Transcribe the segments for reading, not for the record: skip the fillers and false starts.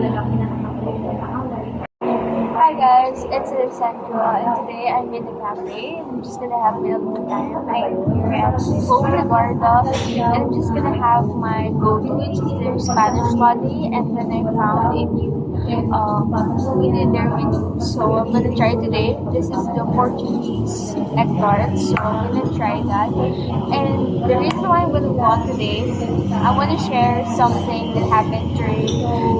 Hi guys, it's Alexandra and today I'm in the cafe. I'm just gonna have milk time. I'm here at Boulevard and I'm just gonna have my go-to, which is their Spanish body, and then I found a new food in their menu. So I'm gonna try today. This is the Portuguese egg tart, so I'm gonna try that. And the reason why I'm gonna vlog today, I want to share something that happened during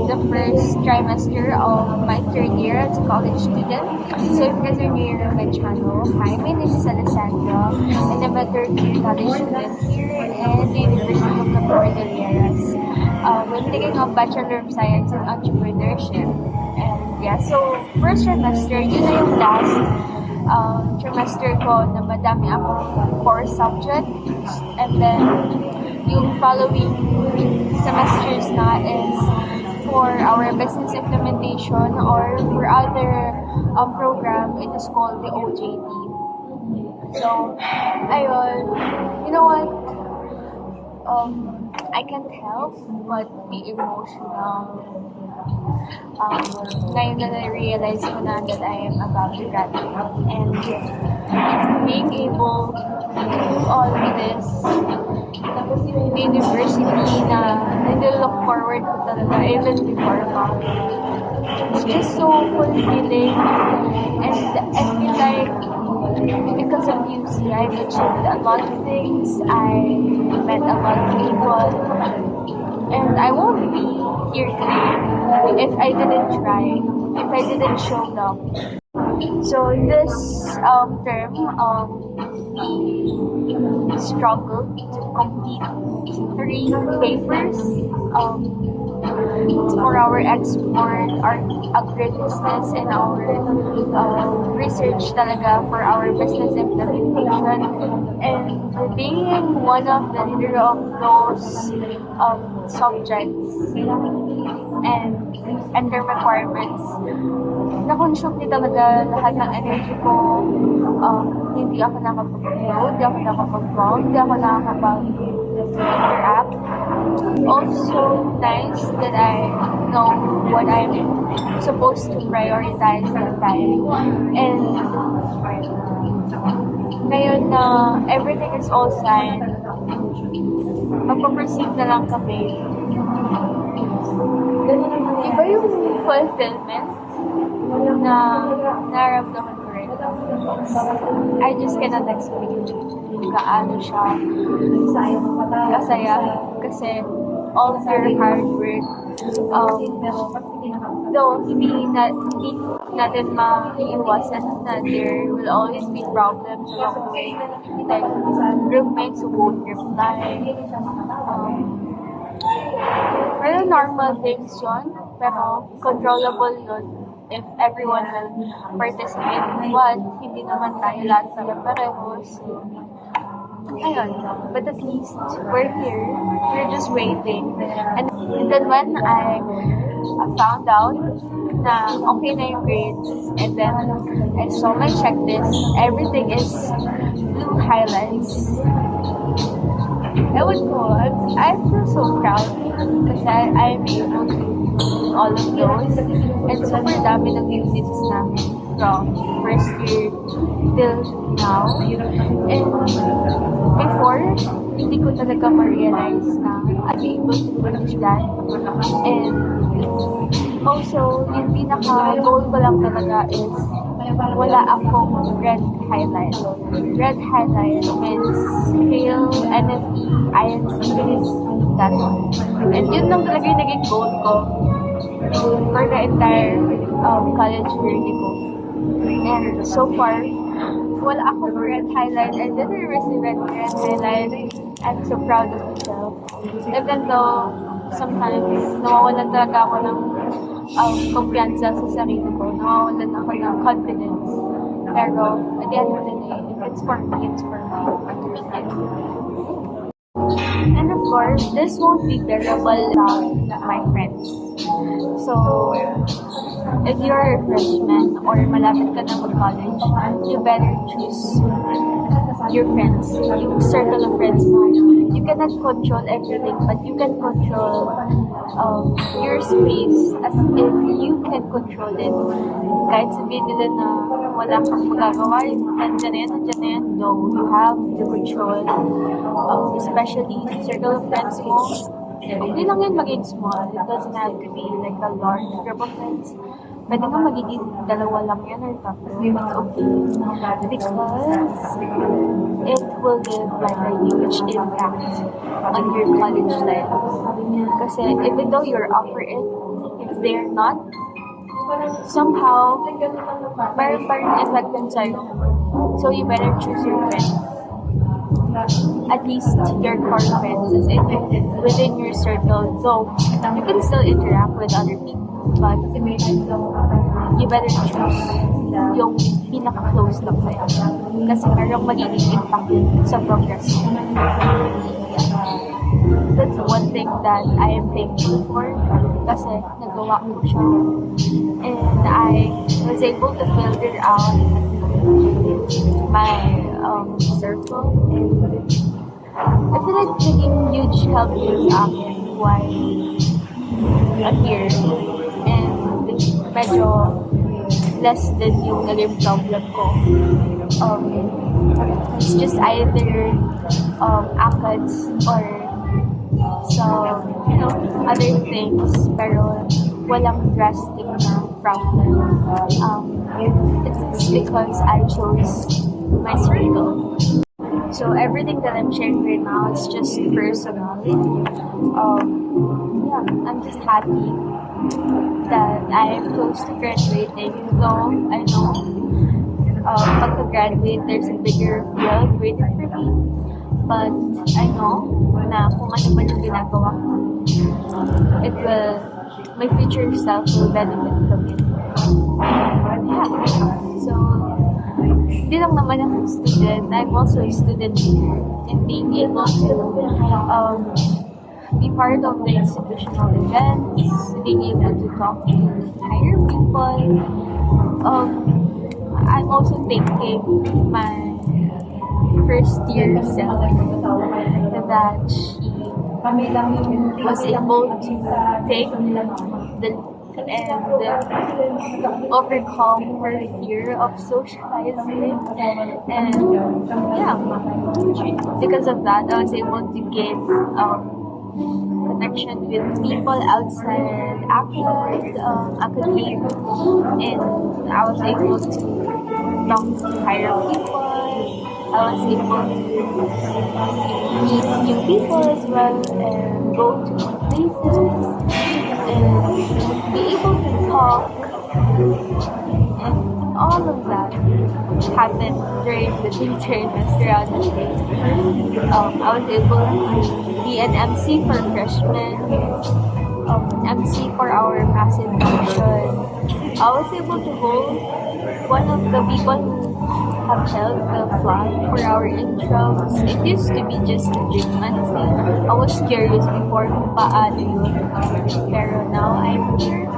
the first trimester of my third year as a college student. So if you guys are new to my channel, hi, my name is Alessandra and I'm a third year college student here at the University of Campo de Lieras. I'm taking a Bachelor of Science in Entrepreneurship. And yeah, so first trimester, yun na yung last trimester ko na madami akong core subjects. And then yung following semesters na is for our business implementation or for other program. It is called the OJT. So, ayun, you know what? I can't help but be emotional. Ngayon na na-realize ko na that I am about to graduate, and being able to do all of this, tapos yung university na nililook forward ko talaga even before pa. It's just so fulfilling, and I feel like because of UC, I've achieved a lot of things. I met a lot of people, and I won't be here today if I didn't try, if I didn't show up. So this term, we struggled to complete 3 papers. For our export, our agribusiness, and our research talaga for our business implementation. And being one of the leader of those subjects and their requirements, na-consume din talaga lahat ng energy ko. Hindi ako nakapag-upload, hindi ako nakapag-vlog, hindi ako nakapag-interact. Also nice that I know what I'm supposed to prioritize that time. And ngayon na everything is all signed, magpaproceed na lang kami. Iba yung fulfillment na naramdaman ko rin. I just cannot explain kung gaano siya kasaya, kasi all their hard work, though hindi natin maiiwasan na there will always be problems along the way, like roommates who won't reply, pero normal things yun, pero controllable yun if everyone will participate. But hindi naman tayo lahat sila parehos. Ayun. But at least we're here. We're just waiting. And then when I found out na okay na yung grades, and then I saw my checklist, everything is blue highlights. Ewan ko, I feel so proud kasi I'm able to do all of those. And super dami ng units namin from first year till now. And before, hindi ko talaga ma-realize na I'm able to finish that. And also, yung pinaka-goal ko lang talaga is wala akong red highlight. Red highlight means fail, NFE, INC, that one. And yun lang talaga yung naging goal ko for the entire college journey ko. And so far, wala akong red highlight. I didn't receive any red highlight. I'm so proud of myself. Even though sometimes nawawalan talaga ako ng kumpiyansa sa sarili ko. Nawawalan ako ng confidence. Pero at the end of the day, if it's for me, it's for me. And of course, this won't be bearable without my friends. So, if you're a freshman or malapit ka na mag-college, you better choose your friends, yung circle of friends mo. You cannot control everything, but you can control your space as if you can control it. Kahit sabihin nila na wala kang magagawa, nandiyan na yan, though you have the control, especially circle of friends mo. Hindi lang yan maging small. It doesn't have to be like a large group of friends. Pwede nga magiging dalawa lang yan or tatlo. It's okay. Because it will give like a huge impact on your college life. Kasi even though you're up for it, if they're not, somehow, parang effect din sa'yo. So you better choose your friends. At least your core friends is within your circle. So you can still interact with other people, but you better choose yung pinaka-close lang sa'yo. Kasi merong magiging impact sa progress. That's one thing that I am thankful for kasi nagawa ko siya. And I was able to filter out my circle, and I feel like naging huge help yun sa akin why I'm here, and medyo less than yung naging problem ko. It's just either ACADS or other things, pero walang drastic na problem. It's because I chose my circle. So everything that I'm sharing right now is just personal. I'm just happy that I am close to graduating. Though I know pagka-graduate, there's a bigger world waiting for me. But I know na kung ano man yung ginagawa ko, my future self will benefit from it. Yeah. So, hindi lang naman ako student, I'm also a student here, and being able to be part of the institutional events, being able to talk to higher people. I'm also thanking my first year self that she was able to take the and overcome her fear of socializing, and yeah, because of that I was able to get connection with people outside academia, and I was able to talk to higher people. I was able to meet new people as well, and go to new places, and be able to talk, and all of that happened during the trimester throughout the day. I was able to be an MC for freshmen, MC for our massive function. I was able to hold one of the people who have held the flag for our intros. It used to be just a treatment thing. I was curious before kung paano yun. Pero now I'm here.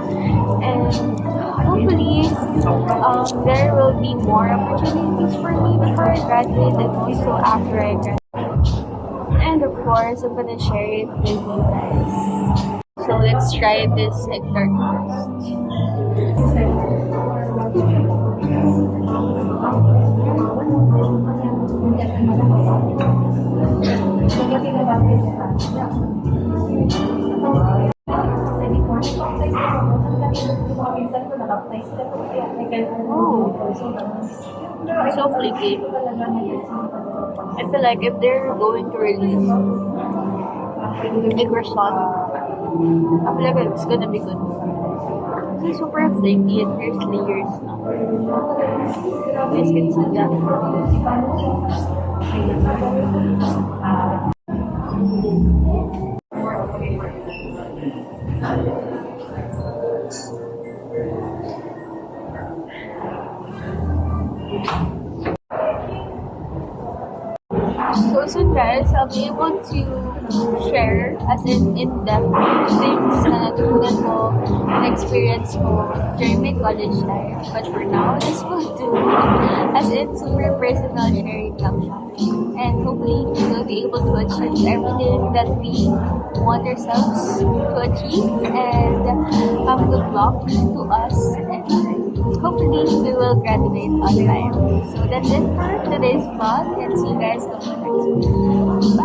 And hopefully, there will be more opportunities for me before I graduate and also after I graduate. And of course, I'm gonna share it with you guys. So let's try this egg tart first. So flaky. I feel like if they're going to release a croissant, I feel like it's gonna be good. It's super flaky and there's layers now. You guys can see that. So soon guys, I'll be able to share as in-depth things na natutunan ko, na-experience ko during my college life. But for now, this will do. As in, super personal sharing lang siya. And hopefully, we will be able to achieve everything that we want ourselves to achieve. And good luck to us. And hopefully, we will graduate on time. So that's it for today's vlog. And see you guys on the next one. Bye!